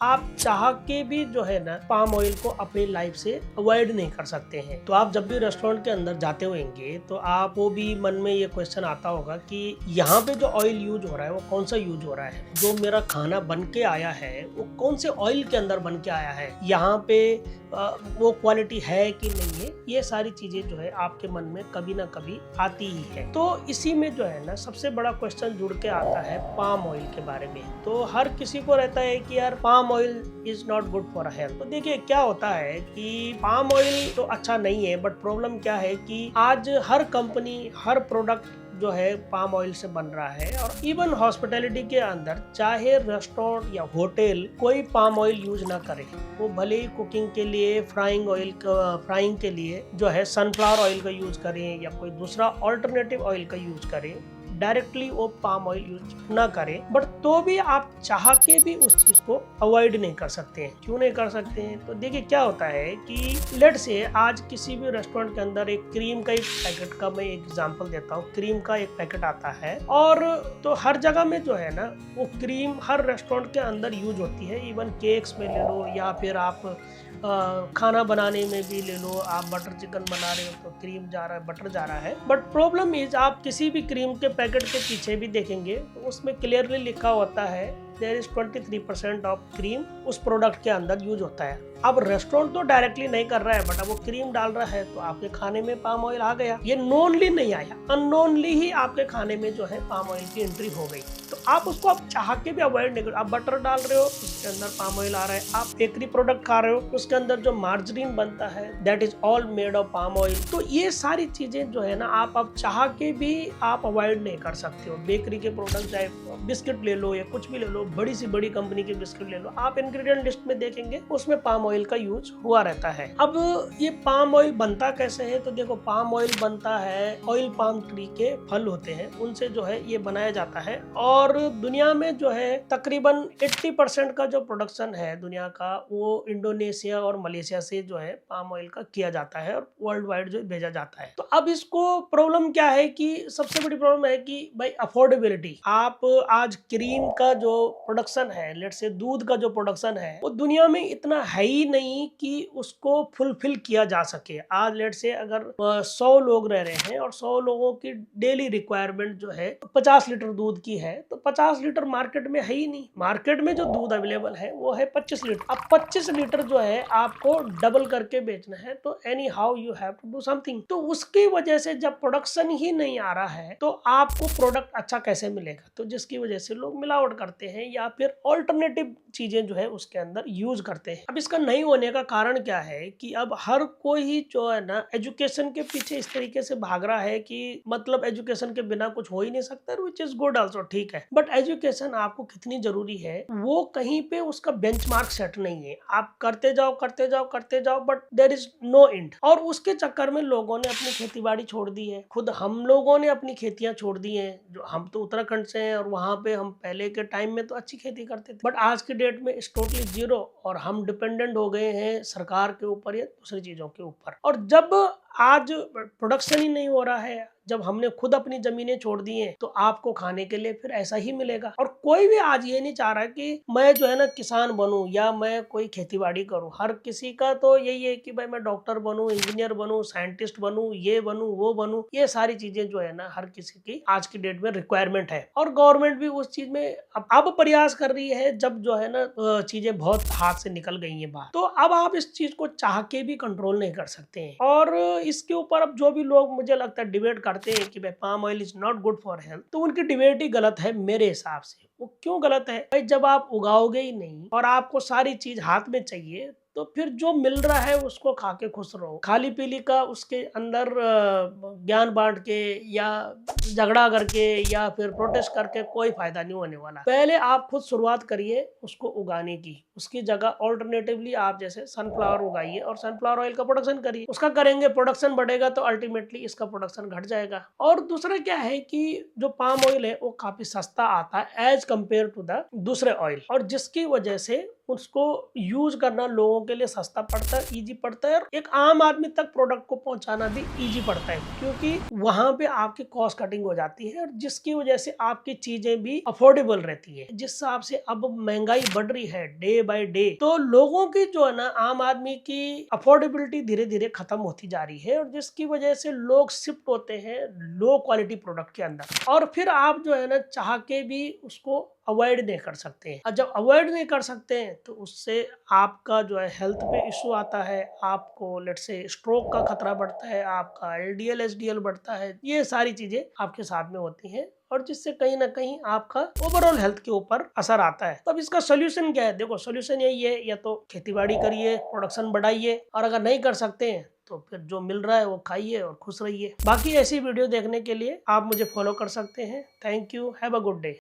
आप चाह के भी जो है ना पाम ऑयल को अपनी लाइफ से अवॉइड नहीं कर सकते हैं। तो आप जब भी रेस्टोरेंट के अंदर जाते होंगे तो आपको भी मन में ये क्वेश्चन आता होगा कि यहाँ पे जो ऑयल यूज हो रहा है वो कौन सा यूज हो रहा है, जो मेरा खाना बन के आया है वो कौन से ऑयल के अंदर बन के आया है, यहाँ पे वो क्वालिटी है कि नहीं है। ये सारी चीजें जो है आपके मन में कभी ना कभी आती ही है। तो इसी में जो है ना सबसे बड़ा क्वेश्चन जुड़ के आता है पाम ऑयल के बारे में। तो हर किसी को रहता है कि यार palm oil is not good for health. तो देखिए क्या होता है कि पाम ऑयल तो अच्छा नहीं है, बट प्रॉब्लम क्या है कि आज हर कंपनी हर प्रोडक्ट जो है पाम ऑयल से बन रहा है। और इवन हॉस्पिटैलिटी के अंदर चाहे रेस्टोरेंट या होटल कोई पाम ऑयल यूज ना करे, वो भले ही कुकिंग के लिए फ्राइंग के लिए जो है सनफ्लावर ऑयल का यूज करें या कोई दूसरा ऑल्टरनेटिव ऑयल का यूज करें, डायरेक्टली वो पाम ऑयल यूज ना करें, बट तो भी आप चाह के भी उस चीज को अवॉइड नहीं कर सकते हैं। क्यों नहीं कर सकते हैं? तो देखिए क्या होता है कि लेट से आज किसी भी रेस्टोरेंट के अंदर एक क्रीम का एक पैकेट का मैं एग्जांपल देता हूँ, क्रीम का एक पैकेट आता है और तो हर जगह में जो है ना वो क्रीम हर रेस्टोरेंट के अंदर यूज होती है। इवन केक्स में ले लो या फिर आप खाना बनाने में भी ले लो, आप बटर चिकन बना रहे हो तो क्रीम जा रहा है, बटर जा रहा है। बट प्रॉब्लम इज आप किसी भी क्रीम के पैकेट के पीछे भी देखेंगे तो उसमें क्लियरली लिखा होता है देयर इज 23% ऑफ क्रीम उस प्रोडक्ट के अंदर यूज होता है। अब रेस्टोरेंट तो डायरेक्टली नहीं कर रहा है, बट अब वो क्रीम डाल रहा है तो आपके खाने में पाम ऑयल आ गया। ये नोनली नहीं आया, अननोनली ही आपके खाने में जो है पाम ऑयल की एंट्री हो गई। तो आप उसको आप चाह के भी अवॉइड नहीं कर। आप बटर डाल रहे हो उसके अंदर पाम ऑयल आ रहा है, आप बेकरी प्रोडक्ट खा रहे हो उसके अंदर जो मार्जरीन बनता है that is all made of palm oil. तो ये सारी चीजें जो है ना आप चाह के भी आप अवॉइड नहीं कर सकते हो। बेकरी के प्रोडक्ट चाहे बिस्किट ले लो या कुछ भी ले लो, बड़ी सी बड़ी कंपनी के बिस्किट ले लो, आप इंग्रेडिएंट लिस्ट में देखेंगे उसमें पाम ऑयल का यूज हुआ रहता है। अब ये पाम ऑयल बनता कैसे है? तो देखो पाम ऑयल बनता है ऑयल पाम ट्री के फल होते हैं उनसे जो है ये बनाया जाता है। और दुनिया में जो है तकरीबन 80% का जो प्रोडक्शन है दुनिया का वो इंडोनेशिया और मलेशिया से जो है पाम ऑयल का किया जाता है और वर्ल्ड वाइड जो भेजा जाता है। तो अब इसको प्रॉब्लम क्या है कि सबसे बड़ी प्रॉब्लम है कि भाई अफोर्डेबिलिटी। आप आज क्रीम का जो प्रोडक्शन है, लेट से दूध का जो प्रोडक्शन है, वो दुनिया में इतना है ही नहीं कि उसको फुलफिल किया जा सके। आज लेट से अगर 100 लोग रह रहे हैं और 100 लोगों की डेली रिक्वायरमेंट जो है 50 लीटर दूध की है, तो 50 लीटर मार्केट में है ही नहीं। मार्केट में जो दूध अवेलेबल है वो है 25 लीटर। अब 25 लीटर जो है आपको डबल करके बेचना है, तो anyhow you have to do something. तो उसकी वजह से जब प्रोडक्शन ही नहीं आ रहा है तो आपको प्रोडक्ट अच्छा कैसे मिलेगा? तो जिसकी वजह से लोग मिलावट करते हैं या फिर ऑल्टरनेटिव चीजें जो है उसके अंदर यूज करते हैं। अब इसका नहीं होने का कारण क्या है कि अब हर कोई ही जो है ना एजुकेशन के पीछे इस तरीके से भाग रहा है कि मतलब एजुकेशन के बिना कुछ हो ही नहीं सकता, विच इज गुड आल्सो, ठीक है। बट एजुकेशन आपको कितनी जरूरी है वो कहीं पे उसका बेंचमार्क सेट नहीं है। आप करते जाओ करते जाओ करते जाओ, but there is no end. और उसके चक्कर में लोगों ने अपनी खेती बाड़ी छोड़ दी है। खुद हम लोगों ने अपनी खेतियां छोड़ दी हैं। जो हम तो उत्तराखंड से हैं और वहां पे हम पहले के टाइम में तो अच्छी खेती करते थे, बट आज के डेट में इट्स टोटली जीरो और हम डिपेंडेंट हो गए हैं सरकार के ऊपर या दूसरी चीजों के ऊपर। और जब आज प्रोडक्शन ही नहीं हो रहा है, जब हमने खुद अपनी जमीनें छोड़ दी हैं, तो आपको खाने के लिए फिर ऐसा ही मिलेगा। और कोई भी आज ये नहीं चाह रहा कि मैं जो है ना किसान बनूं या मैं कोई खेतीबाड़ी करूं। हर किसी का तो यही है कि भाई मैं डॉक्टर बनूं, इंजीनियर बनूं, साइंटिस्ट बनूं, ये बनूं वो बनूं। ये सारी चीजें जो है ना हर किसी की आज की डेट में रिक्वायरमेंट है और गवर्नमेंट भी उस चीज में अब प्रयास कर रही है, जब जो है ना चीजें बहुत हाथ से निकल गई है बाहर। तो अब आप इस चीज को चाह के भी कंट्रोल नहीं कर सकते हैं। और इसके ऊपर अब जो भी लोग मुझे लगता है डिबेट करते हैं कि भाई palm oil is not good for health, तो उनकी डिबेट ही गलत है मेरे हिसाब से। वो क्यों गलत है भाई? जब आप उगाओगे ही नहीं और आपको सारी चीज हाथ में चाहिए, तो फिर जो मिल रहा है उसको खा के खुश रहो। खाली पीली का उसके अंदर ज्ञान बांट के या झगड़ा करके या फिर प्रोटेस्ट करके कोई फायदा नहीं होने वाला। पहले आप खुद शुरुआत करिए उसको उगाने की। उसकी जगह ऑल्टरनेटिवली आप जैसे सनफ्लावर उगाइए और सनफ्लावर ऑयल का प्रोडक्शन करिए। उसका करेंगे, प्रोडक्शन बढ़ेगा तो अल्टीमेटली इसका प्रोडक्शन घट जाएगा। और दूसरा क्या है कि जो पाम ऑयल है वो काफी सस्ता आता है एज कंपेयर टू द दूसरे ऑयल, और जिसकी वजह से उसको यूज करना लोगों के लिए सस्ता पड़ता है, इजी पड़ता है, और एक आम आदमी तक प्रोडक्ट को पहुंचाना भी इजी पड़ता है, क्योंकि वहां पे आपकी कॉस्ट कटिंग हो जाती है और जिसकी वजह से आपकी चीजें भी अफोर्डेबल रहती है। जिस हिसाब से अब महंगाई बढ़ रही है डे बाय डे, तो लोगों की जो है ना, आम आदमी की अफोर्डेबिलिटी धीरे धीरे खत्म होती जा रही है, और जिसकी वजह से लोग शिफ्ट होते हैं लो क्वालिटी प्रोडक्ट के अंदर, और फिर आप जो है ना चाह के भी उसको अवॉइड नहीं कर सकते हैं। और जब अवॉइड नहीं कर सकते हैं तो उससे आपका जो है हेल्थ पे इशू आता है, आपको लेट से स्ट्रोक का खतरा बढ़ता है, आपका एलडीएल एसडीएल बढ़ता है, ये सारी चीजें आपके साथ में होती हैं, और जिससे कहीं ना कहीं आपका ओवरऑल हेल्थ के ऊपर असर आता है। तो अब इसका सोल्यूशन क्या है? देखो, सोल्यूशन यही है, या तो खेतीबाड़ी करिए, प्रोडक्शन बढ़ाइए, और अगर नहीं कर सकते हैं तो फिर जो मिल रहा है वो खाइए और खुश रहिए। बाकी ऐसी वीडियो देखने के लिए आप मुझे फॉलो कर सकते हैं। Thank you, have a good day.